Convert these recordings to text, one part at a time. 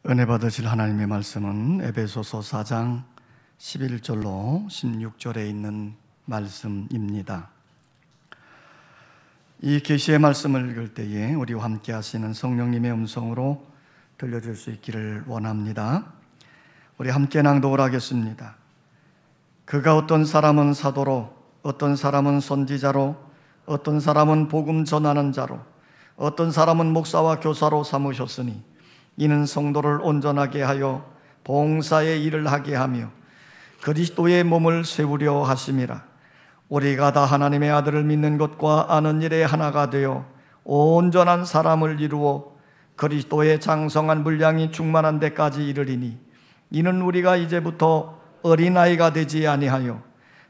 은혜 받으실 하나님의 말씀은 에베소서 4장 11절로 16절에 있는 말씀입니다. 이 계시의 말씀을 읽을 때에 우리와 함께 하시는 성령님의 음성으로 들려줄 수 있기를 원합니다. 우리 함께 낭독을 하겠습니다. 그가 어떤 사람은 사도로, 어떤 사람은 선지자로, 어떤 사람은 복음 전하는 자로, 어떤 사람은 목사와 교사로 삼으셨으니 이는 성도를 온전하게 하여 봉사의 일을 하게 하며 그리스도의 몸을 세우려 하심이라. 우리가 다 하나님의 아들을 믿는 것과 아는 일에 하나가 되어 온전한 사람을 이루어 그리스도의 장성한 분량이 충만한 데까지 이르리니, 이는 우리가 이제부터 어린아이가 되지 아니하여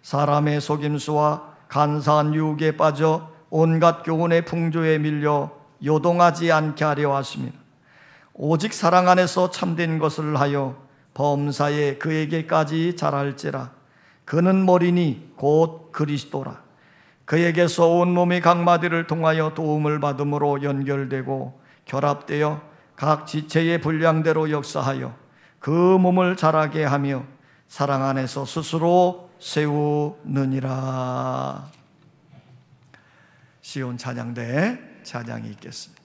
사람의 속임수와 간사한 유혹에 빠져 온갖 교훈의 풍조에 밀려 요동하지 않게 하려 하심이라. 오직 사랑 안에서 참된 것을 하여 범사에 그에게까지 자랄지라. 그는 머리니 곧 그리스도라. 그에게서 온 몸이 각 마디를 통하여 도움을 받음으로 연결되고 결합되어 각 지체의 분량대로 역사하여 그 몸을 자라게 하며 사랑 안에서 스스로 세우느니라. 시온 찬양대 찬양이 있겠습니다.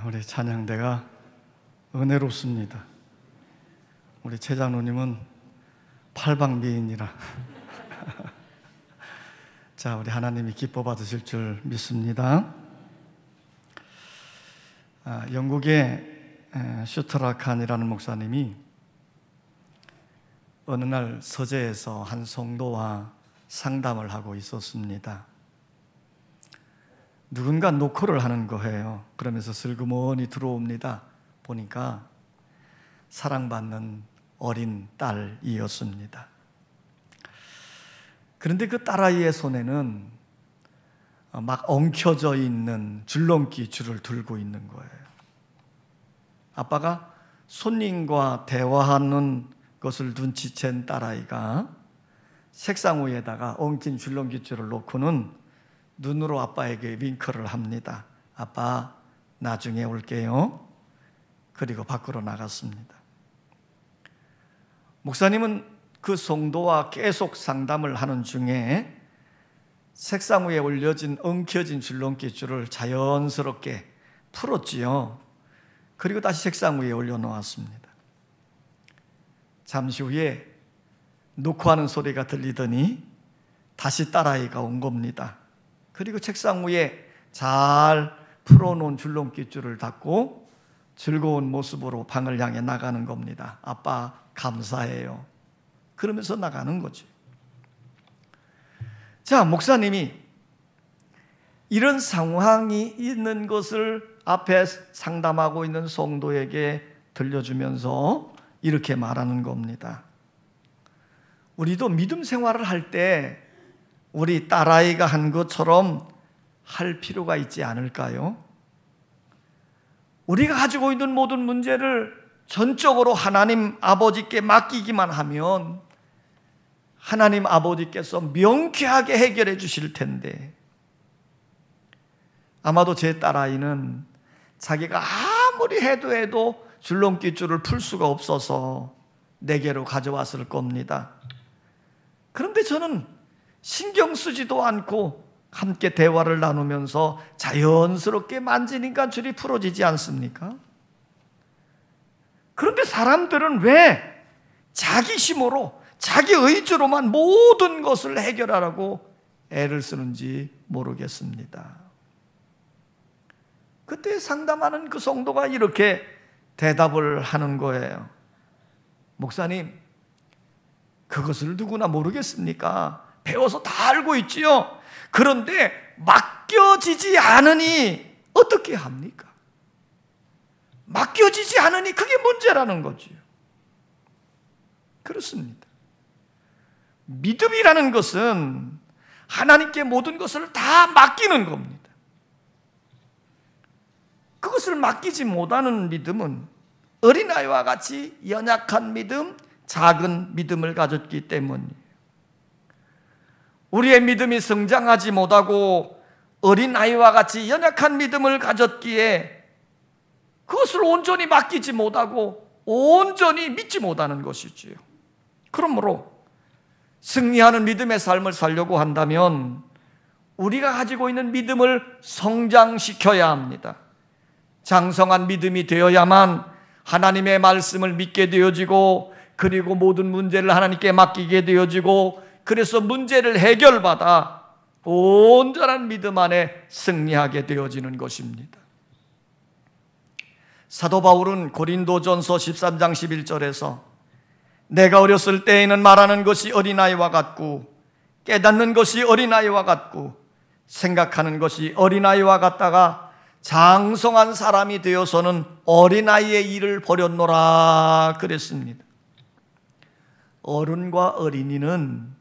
우리 찬양대가 은혜롭습니다. 우리 최 장로님은 팔방미인이라 자, 우리 하나님이 기뻐 받으실 줄 믿습니다. 영국의 슈트라칸이라는 목사님이 어느 날 서재에서 한 성도와 상담을 하고 있었습니다. 누군가 노크를 하는 거예요. 그러면서 슬그머니 들어옵니다. 보니까 사랑받는 어린 딸이었습니다. 그런데 그 딸아이의 손에는 막 엉켜져 있는 줄넘기 줄을 들고 있는 거예요. 아빠가 손님과 대화하는 것을 눈치챈 딸아이가 책상 위에다가 엉킨 줄넘기 줄을 놓고는 눈으로 아빠에게 윙크를 합니다. 아빠, 나중에 올게요. 그리고 밖으로 나갔습니다. 목사님은 그 성도와 계속 상담을 하는 중에 책상 위에 올려진 엉켜진 줄넘기 줄을 자연스럽게 풀었지요. 그리고 다시 책상 위에 올려놓았습니다. 잠시 후에 노크하는 소리가 들리더니 다시 딸아이가 온 겁니다. 그리고 책상 위에 잘 풀어놓은 줄넘기 줄을 닫고 즐거운 모습으로 방을 향해 나가는 겁니다. 아빠 감사해요. 그러면서 나가는 거죠. 자, 목사님이 이런 상황이 있는 것을 앞에 상담하고 있는 성도에게 들려주면서 이렇게 말하는 겁니다. 우리도 믿음 생활을 할 때 우리 딸아이가 한 것처럼 할 필요가 있지 않을까요? 우리가 가지고 있는 모든 문제를 전적으로 하나님 아버지께 맡기기만 하면 하나님 아버지께서 명쾌하게 해결해 주실 텐데, 아마도 제 딸아이는 자기가 아무리 해도 줄넘기 줄을 풀 수가 없어서 내게로 가져왔을 겁니다. 그런데 저는 신경 쓰지도 않고 함께 대화를 나누면서 자연스럽게 만지니까 줄이 풀어지지 않습니까? 그런데 사람들은 왜 자기 힘으로, 자기 의지로만 모든 것을 해결하라고 애를 쓰는지 모르겠습니다. 그때 상담하는 그 성도가 이렇게 대답을 하는 거예요. 목사님, 그것을 누구나 모르겠습니까? 배워서 다 알고 있지요. 그런데 맡겨지지 않으니 어떻게 합니까? 맡겨지지 않으니 그게 문제라는 거지요. 그렇습니다. 믿음이라는 것은 하나님께 모든 것을 다 맡기는 겁니다. 그것을 맡기지 못하는 믿음은 어린아이와 같이 연약한 믿음, 작은 믿음을 가졌기 때문이에요. 우리의 믿음이 성장하지 못하고 어린아이와 같이 연약한 믿음을 가졌기에 그것을 온전히 맡기지 못하고 온전히 믿지 못하는 것이지요. 그러므로 승리하는 믿음의 삶을 살려고 한다면 우리가 가지고 있는 믿음을 성장시켜야 합니다. 장성한 믿음이 되어야만 하나님의 말씀을 믿게 되어지고, 그리고 모든 문제를 하나님께 맡기게 되어지고, 그래서 문제를 해결받아 온전한 믿음 안에 승리하게 되어지는 것입니다. 사도 바울은 고린도전서 13장 11절에서 내가 어렸을 때에는 말하는 것이 어린아이와 같고 깨닫는 것이 어린아이와 같고 생각하는 것이 어린아이와 같다가 장성한 사람이 되어서는 어린아이의 일을 버렸노라 그랬습니다. 어른과 어린이는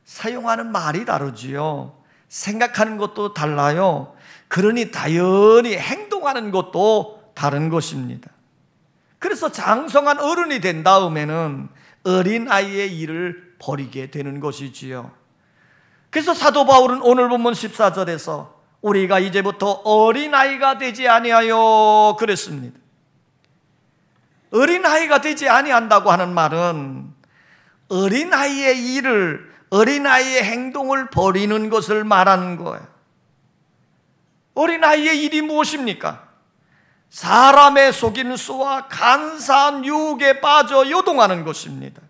사용하는 말이 다르지요. 생각하는 것도 달라요. 그러니 당연히 행동하는 것도 다른 것입니다. 그래서 장성한 어른이 된 다음에는 어린아이의 일을 버리게 되는 것이지요. 그래서 사도 바울은 오늘 본문 14절에서 우리가 이제부터 어린아이가 되지 아니하여 그랬습니다. 어린아이가 되지 아니한다고 하는 말은 어린아이의 일을, 어린아이의 행동을 버리는 것을 말하는 거예요. 어린아이의 일이 무엇입니까? 사람의 속임수와 간사한 유혹에 빠져 요동하는 것입니다.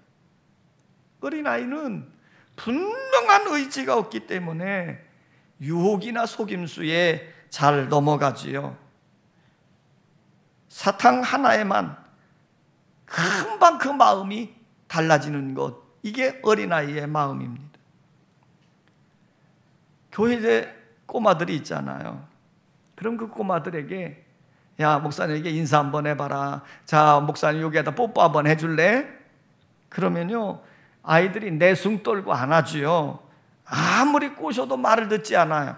어린아이는 분명한 의지가 없기 때문에 유혹이나 속임수에 잘 넘어가지요. 사탕 하나에만 금방 그 마음이 달라지는 것, 이게 어린아이의 마음입니다. 교회 꼬마들이 있잖아요. 그럼 그 꼬마들에게 야, 목사님에게 인사 한번 해봐라. 자, 목사님 여기에다 뽀뽀 한번 해줄래? 그러면요, 아이들이 내숭 떨고 안아줘요. 아무리 꼬셔도 말을 듣지 않아요.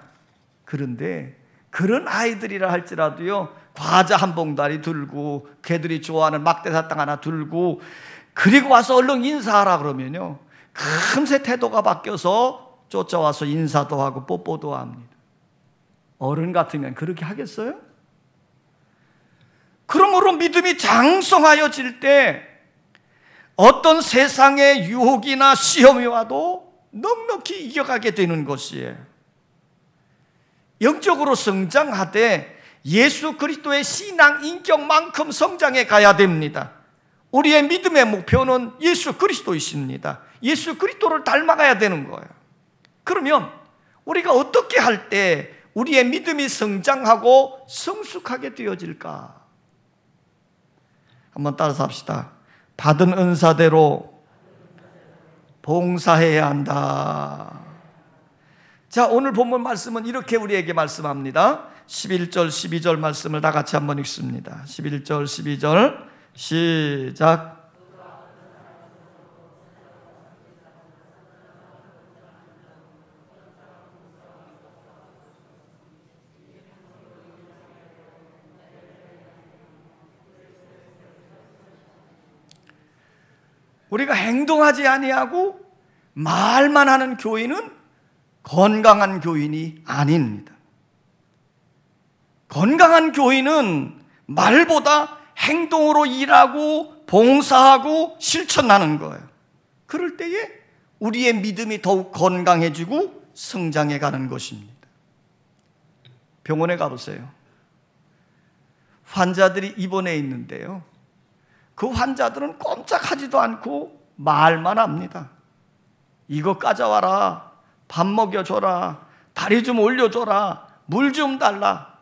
그런데 그런 아이들이라 할지라도요, 과자 한 봉다리 들고 걔들이 좋아하는 막대사탕 하나 들고 그리고 와서 얼른 인사하라 그러면요, 금세 태도가 바뀌어서 쫓아와서 인사도 하고 뽀뽀도 합니다. 어른 같으면 그렇게 하겠어요? 그러므로 믿음이 장성하여질 때 어떤 세상의 유혹이나 시험이 와도 넉넉히 이겨가게 되는 것이에요. 영적으로 성장하되 예수 그리스도의 신앙 인격만큼 성장해 가야 됩니다. 우리의 믿음의 목표는 예수 그리스도이십니다. 예수 그리스도를 닮아가야 되는 거예요. 그러면 우리가 어떻게 할 때 우리의 믿음이 성장하고 성숙하게 되어질까? 한번 따라서 합시다. 받은 은사대로 봉사해야 한다. 자, 오늘 본문 말씀은 이렇게 우리에게 말씀합니다. 11절 12절 말씀을 다 같이 한번 읽습니다. 11절 12절 시작. 우리가 행동하지 아니하고 말만 하는 교인은 건강한 교인이 아닙니다. 건강한 교인은 말보다 행동으로 일하고 봉사하고 실천하는 거예요. 그럴 때에 우리의 믿음이 더욱 건강해지고 성장해 가는 것입니다. 병원에 가보세요. 환자들이 입원해 있는데요, 그 환자들은 꼼짝하지도 않고 말만 합니다. 이거 가져와라, 밥 먹여줘라, 다리 좀 올려줘라, 물 좀 달라.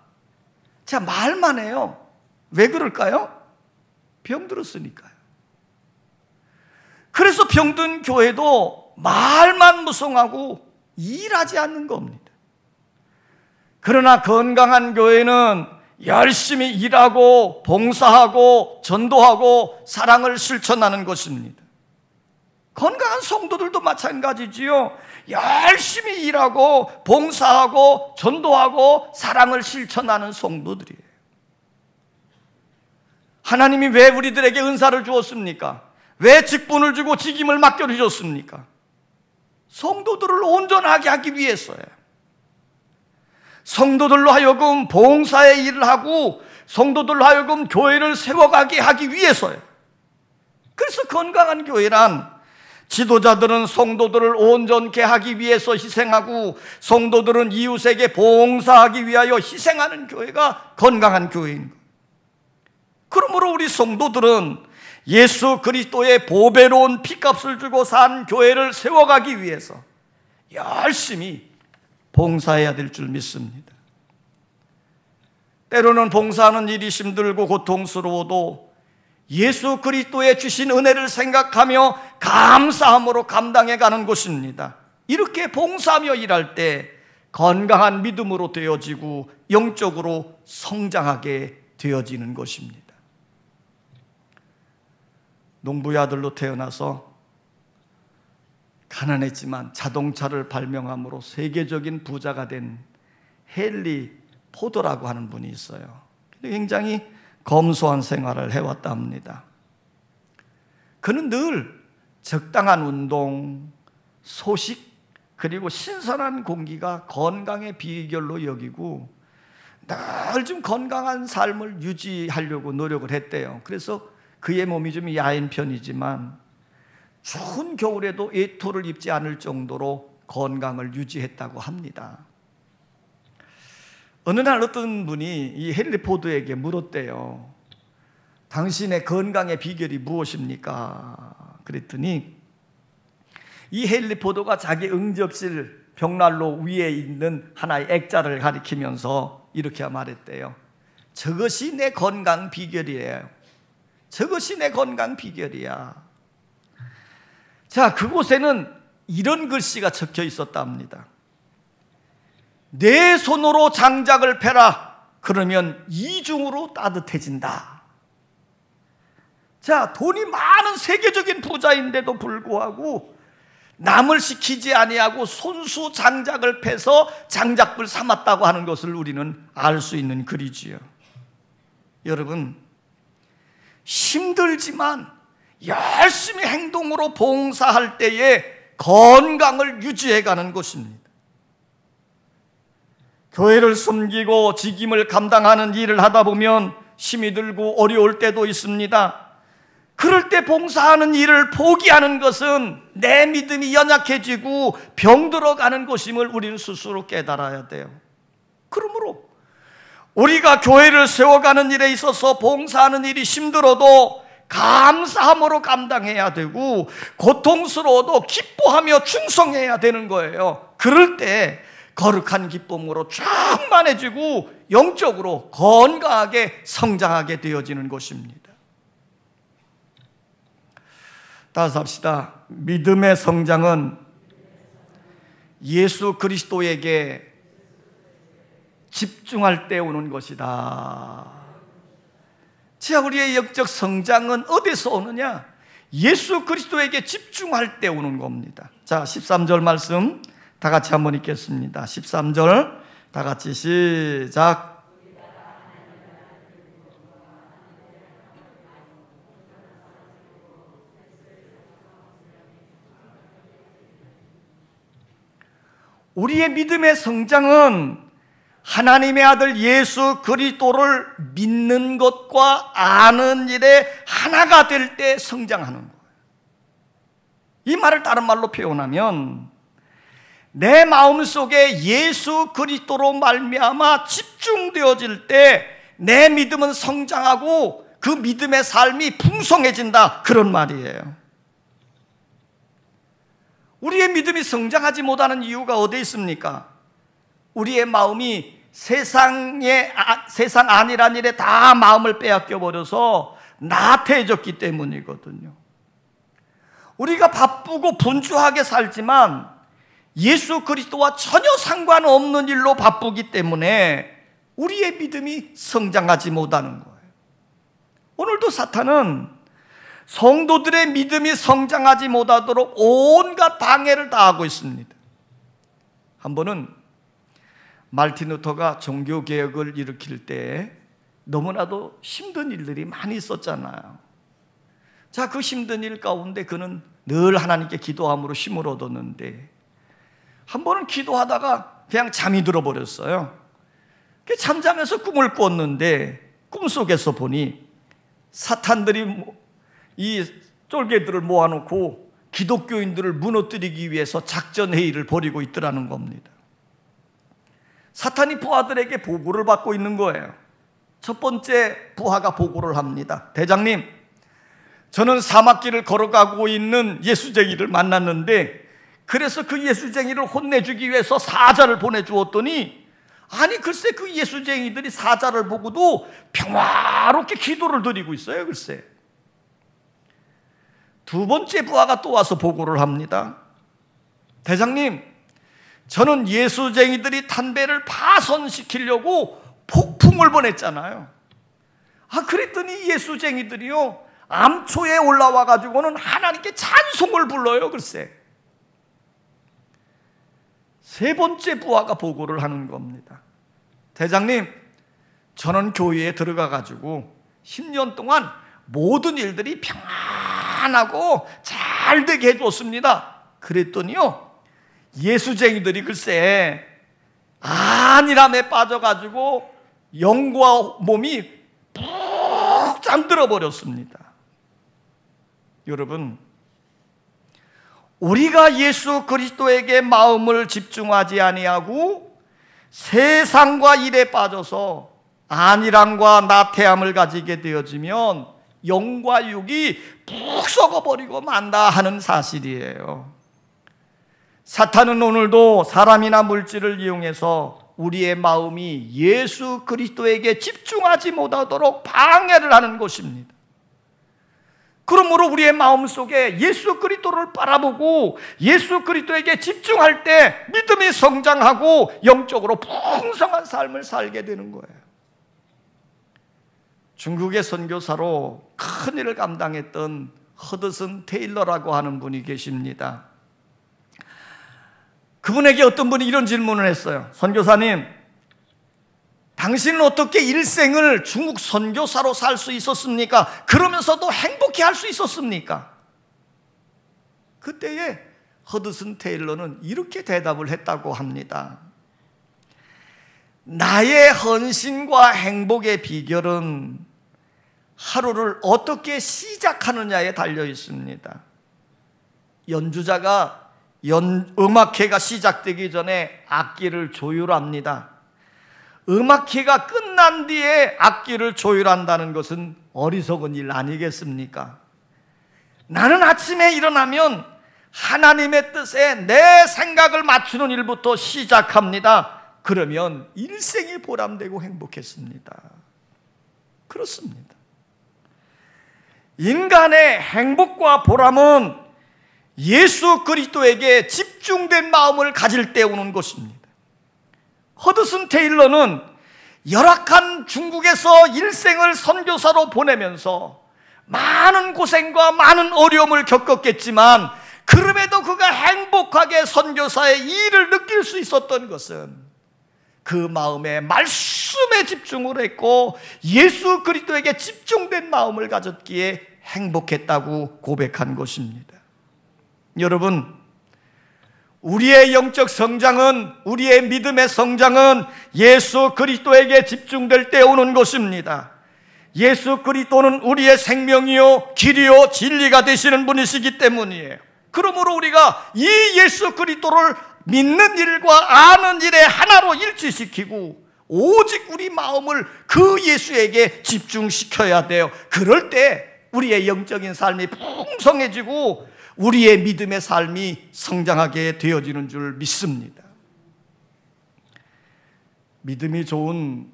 자, 말만 해요. 왜 그럴까요? 병들었으니까요. 그래서 병든 교회도 말만 무성하고 일하지 않는 겁니다. 그러나 건강한 교회는 열심히 일하고 봉사하고 전도하고 사랑을 실천하는 것입니다. 건강한 성도들도 마찬가지지요. 열심히 일하고 봉사하고 전도하고 사랑을 실천하는 성도들이에요. 하나님이 왜 우리들에게 은사를 주었습니까? 왜 직분을 주고 직임을 맡겨주셨습니까? 성도들을 온전하게 하기 위해서예요. 성도들로 하여금 봉사의 일을 하고 성도들로 하여금 교회를 세워가게 하기 위해서예요. 그래서 건강한 교회란 지도자들은 성도들을 온전케 하기 위해서 희생하고 성도들은 이웃에게 봉사하기 위하여 희생하는 교회가 건강한 교회인 거예요. 그러므로 우리 성도들은 예수 그리스도의 보배로운 피값을 주고 산 교회를 세워가기 위해서 열심히 봉사해야 될 줄 믿습니다. 때로는 봉사하는 일이 힘들고 고통스러워도 예수 그리스도의 주신 은혜를 생각하며 감사함으로 감당해가는 것입니다. 이렇게 봉사하며 일할 때 건강한 믿음으로 되어지고 영적으로 성장하게 되어지는 것입니다. 농부의 아들로 태어나서 가난했지만 자동차를 발명함으로 세계적인 부자가 된 헨리 포드라고 하는 분이 있어요. 굉장히 검소한 생활을 해왔다 합니다. 그는 늘 적당한 운동, 소식, 그리고 신선한 공기가 건강의 비결로 여기고 늘 좀 건강한 삶을 유지하려고 노력을 했대요. 그래서 그의 몸이 좀 야인 편이지만 추운 겨울에도 외투를 입지 않을 정도로 건강을 유지했다고 합니다. 어느 날 어떤 분이 이 헨리 포드에게 물었대요. 당신의 건강의 비결이 무엇입니까? 그랬더니 이 헨리 포드가 자기 응접실 벽난로 위에 있는 하나의 액자를 가리키면서 이렇게 말했대요. 저것이 내 건강 비결이에요. 저것이 내 건강 비결이야. 자, 그곳에는 이런 글씨가 적혀 있었답니다. 내 손으로 장작을 패라. 그러면 이중으로 따뜻해진다. 자, 돈이 많은 세계적인 부자인데도 불구하고 남을 시키지 아니하고 손수 장작을 패서 장작불 삼았다고 하는 것을 우리는 알 수 있는 글이지요. 여러분, 힘들지만 열심히 행동으로 봉사할 때에 건강을 유지해가는 것입니다. 교회를 섬기고 직임을 감당하는 일을 하다 보면 힘이 들고 어려울 때도 있습니다. 그럴 때 봉사하는 일을 포기하는 것은 내 믿음이 연약해지고 병들어가는 것임을 우리는 스스로 깨달아야 돼요. 그러므로 우리가 교회를 세워가는 일에 있어서 봉사하는 일이 힘들어도 감사함으로 감당해야 되고 고통스러워도 기뻐하며 충성해야 되는 거예요. 그럴 때 거룩한 기쁨으로 충만해지고 영적으로 건강하게 성장하게 되어지는 것입니다. 따라서 합시다. 믿음의 성장은 예수 그리스도에게 집중할 때 오는 것이다. 자, 우리의 영적 성장은 어디서 오느냐? 예수 그리스도에게 집중할 때 오는 겁니다. 자, 13절 말씀 다 같이 한번 읽겠습니다. 13절 다 같이 시작. 우리의 믿음의 성장은 하나님의 아들 예수 그리스도를 믿는 것과 아는 일에 하나가 될 때 성장하는 거예요. 이 말을 다른 말로 표현하면 내 마음속에 예수 그리스도로 말미암아 집중되어질 때 내 믿음은 성장하고 그 믿음의 삶이 풍성해진다, 그런 말이에요. 우리의 믿음이 성장하지 못하는 이유가 어디에 있습니까? 우리의 마음이 세상 아니란 일에 다 마음을 빼앗겨 버려서 나태해졌기 때문이거든요. 우리가 바쁘고 분주하게 살지만 예수 그리스도와 전혀 상관없는 일로 바쁘기 때문에 우리의 믿음이 성장하지 못하는 거예요. 오늘도 사탄은 성도들의 믿음이 성장하지 못하도록 온갖 방해를 다 하고 있습니다. 한 번은 말틴 루터가 종교개혁을 일으킬 때 너무나도 힘든 일들이 많이 있었잖아요. 자, 그 힘든 일 가운데 그는 늘 하나님께 기도함으로 힘을 얻었는데 한 번은 기도하다가 그냥 잠이 들어버렸어요. 잠자면서 꿈을 꿨는데 꿈속에서 보니 사탄들이 이 쫄개들을 모아놓고 기독교인들을 무너뜨리기 위해서 작전회의를 벌이고 있더라는 겁니다. 사탄이 부하들에게 보고를 받고 있는 거예요. 첫 번째 부하가 보고를 합니다. 대장님, 저는 사막길을 걸어가고 있는 예수쟁이를 만났는데 그래서 그 예수쟁이를 혼내주기 위해서 사자를 보내주었더니 아니 글쎄 그 예수쟁이들이 사자를 보고도 평화롭게 기도를 드리고 있어요. 글쎄. 두 번째 부하가 또 와서 보고를 합니다. 대장님, 저는 예수쟁이들이 담배를 파손시키려고 폭풍을 보냈잖아요. 그랬더니 예수쟁이들이요 암초에 올라와 가지고는 하나님께 찬송을 불러요. 글쎄. 세 번째 부하가 보고를 하는 겁니다. 대장님, 저는 교회에 들어가 가지고 10년 동안 모든 일들이 평안하고 잘 되게 해줬습니다. 그랬더니요 예수쟁이들이 글쎄 안일함에 빠져가지고 영과 몸이 푹 잠들어 버렸습니다. 여러분, 우리가 예수 그리스도에게 마음을 집중하지 아니하고 세상과 일에 빠져서 안일함과 나태함을 가지게 되어지면 영과 육이 푹 썩어버리고 만다 하는 사실이에요. 사탄은 오늘도 사람이나 물질을 이용해서 우리의 마음이 예수 그리스도에게 집중하지 못하도록 방해를 하는 것입니다. 그러므로 우리의 마음속에 예수 그리스도를 바라보고 예수 그리스도에게 집중할 때 믿음이 성장하고 영적으로 풍성한 삶을 살게 되는 거예요. 중국의 선교사로 큰 일을 감당했던 허드슨 테일러라고 하는 분이 계십니다. 그분에게 어떤 분이 이런 질문을 했어요. 선교사님, 당신은 어떻게 일생을 중국 선교사로 살 수 있었습니까? 그러면서도 행복해 할 수 있었습니까? 그때에 허드슨 테일러는 이렇게 대답을 했다고 합니다. 나의 헌신과 행복의 비결은 하루를 어떻게 시작하느냐에 달려 있습니다. 연주자가 음악회가 시작되기 전에 악기를 조율합니다. 음악회가 끝난 뒤에 악기를 조율한다는 것은 어리석은 일 아니겠습니까? 나는 아침에 일어나면 하나님의 뜻에 내 생각을 맞추는 일부터 시작합니다. 그러면 일생이 보람되고 행복했습니다. 그렇습니다. 인간의 행복과 보람은 예수 그리스도에게 집중된 마음을 가질 때 오는 것입니다. 허드슨 테일러는 열악한 중국에서 일생을 선교사로 보내면서 많은 고생과 많은 어려움을 겪었겠지만 그럼에도 그가 행복하게 선교사의 일을 느낄 수 있었던 것은 그 마음에 말씀에 집중을 했고 예수 그리스도에게 집중된 마음을 가졌기에 행복했다고 고백한 것입니다. 여러분, 우리의 영적 성장은, 우리의 믿음의 성장은 예수 그리스도에게 집중될 때 오는 것입니다. 예수 그리스도는 우리의 생명이요 길이요 진리가 되시는 분이시기 때문이에요. 그러므로 우리가 이 예수 그리스도를 믿는 일과 아는 일에 하나로 일치시키고 오직 우리 마음을 그 예수에게 집중시켜야 돼요. 그럴 때 우리의 영적인 삶이 풍성해지고 우리의 믿음의 삶이 성장하게 되어지는 줄 믿습니다. 믿음이 좋은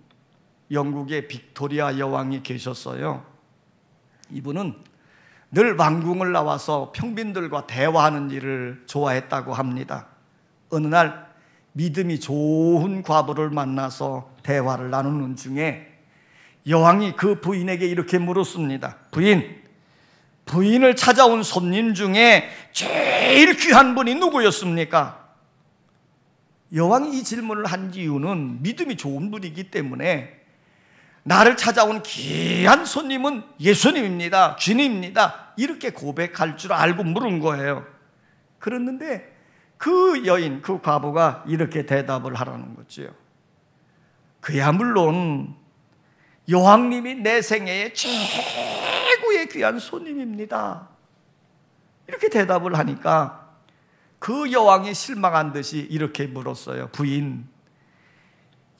영국의 빅토리아 여왕이 계셨어요. 이분은 늘 왕궁을 나와서 평민들과 대화하는 일을 좋아했다고 합니다. 어느 날 믿음이 좋은 과부를 만나서 대화를 나누는 중에 여왕이 그 부인에게 이렇게 물었습니다. 부인을 찾아온 손님 중에 제일 귀한 분이 누구였습니까? 여왕이 이 질문을 한 이유는 믿음이 좋은 분이기 때문에 나를 찾아온 귀한 손님은 예수님입니다, 주님입니다, 이렇게 고백할 줄 알고 물은 거예요. 그랬는데 그 여인, 그 과부가 이렇게 대답을 하라는 거죠. 그야 물론 여왕님이 내 생애의 최고의 귀한 손님입니다, 이렇게 대답을 하니까 그 여왕이 실망한 듯이 이렇게 물었어요. 부인,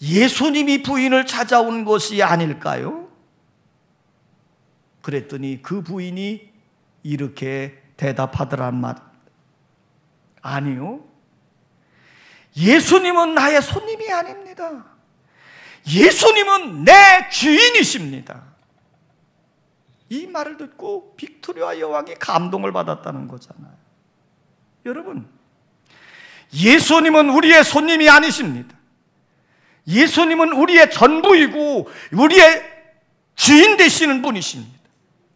예수님이 부인을 찾아온 것이 아닐까요? 그랬더니 그 부인이 이렇게 대답하더란 말. 아니요, 예수님은 나의 손님이 아닙니다. 예수님은 내 주인이십니다. 이 말을 듣고 빅토리아 여왕이 감동을 받았다는 거잖아요. 여러분, 예수님은 우리의 손님이 아니십니다. 예수님은 우리의 전부이고 우리의 주인 되시는 분이십니다.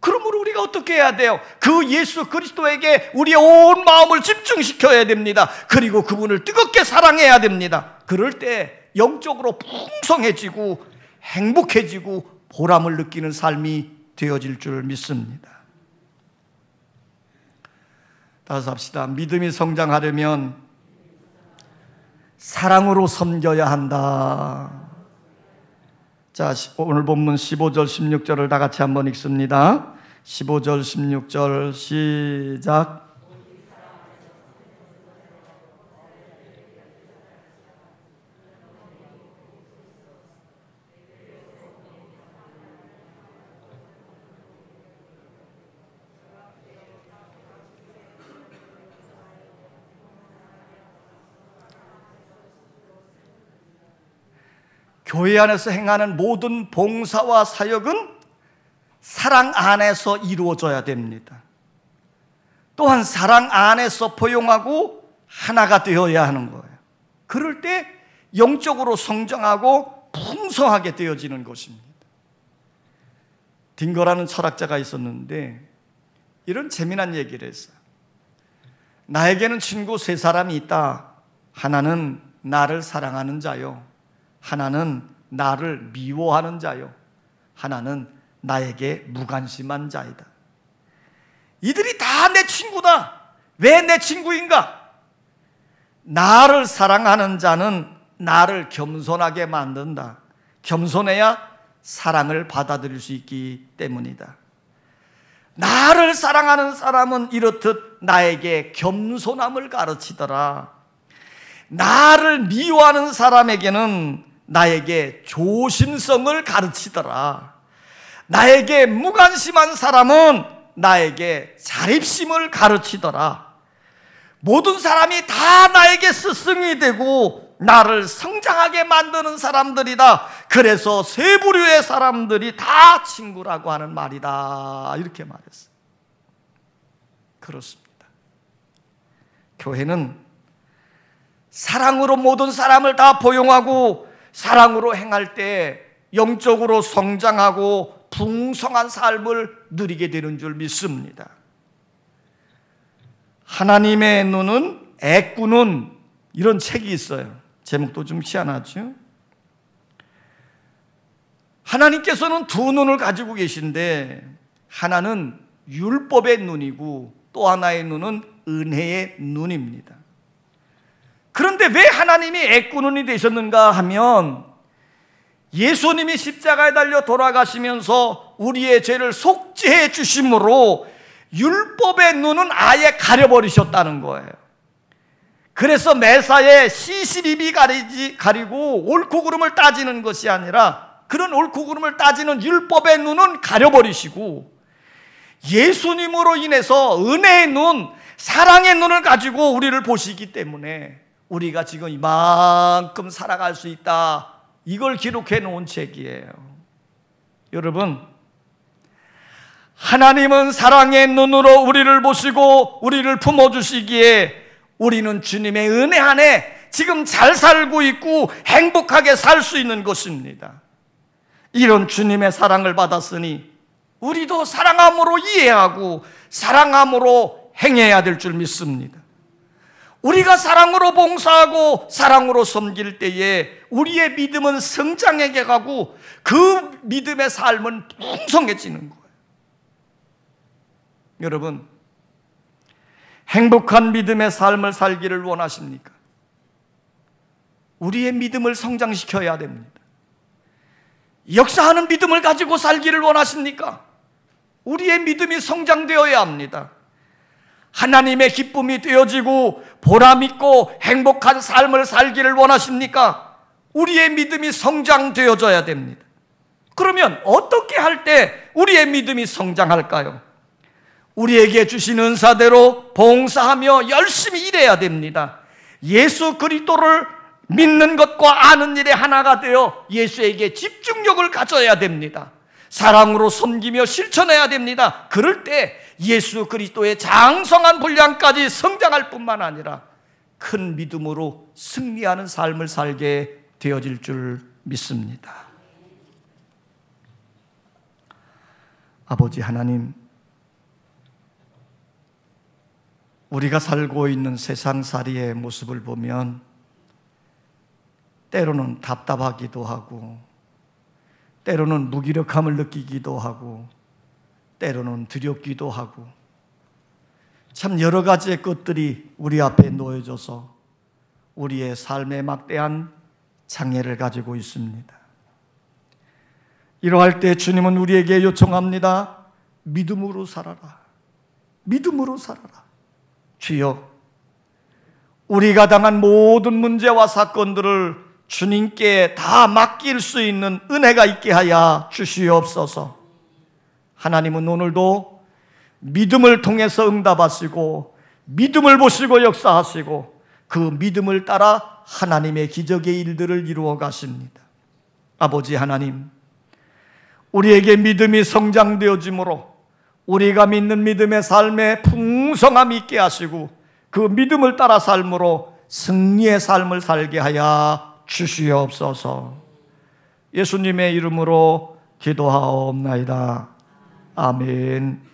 그러므로 우리가 어떻게 해야 돼요? 그 예수 그리스도에게 우리의 온 마음을 집중시켜야 됩니다. 그리고 그분을 뜨겁게 사랑해야 됩니다. 그럴 때 영적으로 풍성해지고 행복해지고 보람을 느끼는 삶이 되어질 줄 믿습니다. 따라서 합시다. 믿음이 성장하려면 사랑으로 섬겨야 한다. 자, 오늘 본문 15절 16절을 다 같이 한번 읽습니다. 15절 16절 시작. 교회 안에서 행하는 모든 봉사와 사역은 사랑 안에서 이루어져야 됩니다. 또한 사랑 안에서 포용하고 하나가 되어야 하는 거예요. 그럴 때 영적으로 성장하고 풍성하게 되어지는 것입니다. 딩거라는 철학자가 있었는데 이런 재미난 얘기를 했어요. 나에게는 친구 세 사람이 있다. 하나는 나를 사랑하는 자요, 하나는 나를 미워하는 자요, 하나는 나에게 무관심한 자이다. 이들이 다 내 친구다. 왜 내 친구인가? 나를 사랑하는 자는 나를 겸손하게 만든다. 겸손해야 사랑을 받아들일 수 있기 때문이다. 나를 사랑하는 사람은 이렇듯 나에게 겸손함을 가르치더라. 나를 미워하는 사람에게는 나에게 조심성을 가르치더라. 나에게 무관심한 사람은 나에게 자립심을 가르치더라. 모든 사람이 다 나에게 스승이 되고 나를 성장하게 만드는 사람들이다. 그래서 세 부류의 사람들이 다 친구라고 하는 말이다. 이렇게 말했어요. 그렇습니다. 교회는 사랑으로 모든 사람을 다 포용하고 사랑으로 행할 때 영적으로 성장하고 풍성한 삶을 누리게 되는 줄 믿습니다. 하나님의 눈은 애꾸는, 이런 책이 있어요. 제목도 좀 희한하죠? 하나님께서는 두 눈을 가지고 계신데 하나는 율법의 눈이고 또 하나의 눈은 은혜의 눈입니다. 그런데 왜 하나님이 애꾸눈이 되셨는가 하면 예수님이 십자가에 달려 돌아가시면서 우리의 죄를 속죄해 주심으로 율법의 눈은 아예 가려버리셨다는 거예요. 그래서 매사에 시시비비 가리고 옳고 그름을 따지는 것이 아니라 그런 옳고 그름을 따지는 율법의 눈은 가려버리시고 예수님으로 인해서 은혜의 눈, 사랑의 눈을 가지고 우리를 보시기 때문에 우리가 지금 이만큼 살아갈 수 있다. 이걸 기록해 놓은 책이에요. 여러분, 하나님은 사랑의 눈으로 우리를 보시고 우리를 품어주시기에 우리는 주님의 은혜 안에 지금 잘 살고 있고 행복하게 살 수 있는 것입니다. 이런 주님의 사랑을 받았으니 우리도 사랑함으로 이해하고 사랑함으로 행해야 될 줄 믿습니다. 우리가 사랑으로 봉사하고 사랑으로 섬길 때에 우리의 믿음은 성장해 가고 그 믿음의 삶은 풍성해지는 거예요. 여러분, 행복한 믿음의 삶을 살기를 원하십니까? 우리의 믿음을 성장시켜야 됩니다. 역사하는 믿음을 가지고 살기를 원하십니까? 우리의 믿음이 성장되어야 합니다. 하나님의 기쁨이 되어지고 보람있고 행복한 삶을 살기를 원하십니까? 우리의 믿음이 성장되어져야 됩니다. 그러면 어떻게 할 때 우리의 믿음이 성장할까요? 우리에게 주신 은사대로 봉사하며 열심히 일해야 됩니다. 예수 그리스도를 믿는 것과 아는 일에 하나가 되어 예수에게 집중력을 가져야 됩니다. 사랑으로 섬기며 실천해야 됩니다. 그럴 때 예수 그리스도의 장성한 분량까지 성장할 뿐만 아니라 큰 믿음으로 승리하는 삶을 살게 되어질 줄 믿습니다. 아버지 하나님, 우리가 살고 있는 세상살이의 모습을 보면 때로는 답답하기도 하고 때로는 무기력함을 느끼기도 하고 때로는 두렵기도 하고 참 여러 가지의 것들이 우리 앞에 놓여져서 우리의 삶에 막대한 장애를 가지고 있습니다. 이러할 때 주님은 우리에게 요청합니다. 믿음으로 살아라. 믿음으로 살아라. 주여, 우리가 당한 모든 문제와 사건들을 주님께 다 맡길 수 있는 은혜가 있게 하여 주시옵소서. 하나님은 오늘도 믿음을 통해서 응답하시고 믿음을 보시고 역사하시고 그 믿음을 따라 하나님의 기적의 일들을 이루어 가십니다. 아버지 하나님, 우리에게 믿음이 성장되어지므로 우리가 믿는 믿음의 삶에 풍성함이 있게 하시고 그 믿음을 따라 삶으로 승리의 삶을 살게 하여 주시옵소서. 예수님의 이름으로 기도하옵나이다. 아멘.